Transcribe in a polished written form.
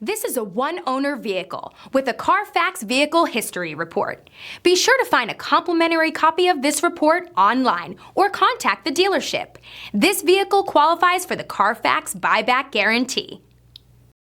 This is a one-owner vehicle with a CARFAX Vehicle History Report. Be sure to find a complimentary copy of this report online or contact the dealership. This vehicle qualifies for the CARFAX Buyback Guarantee.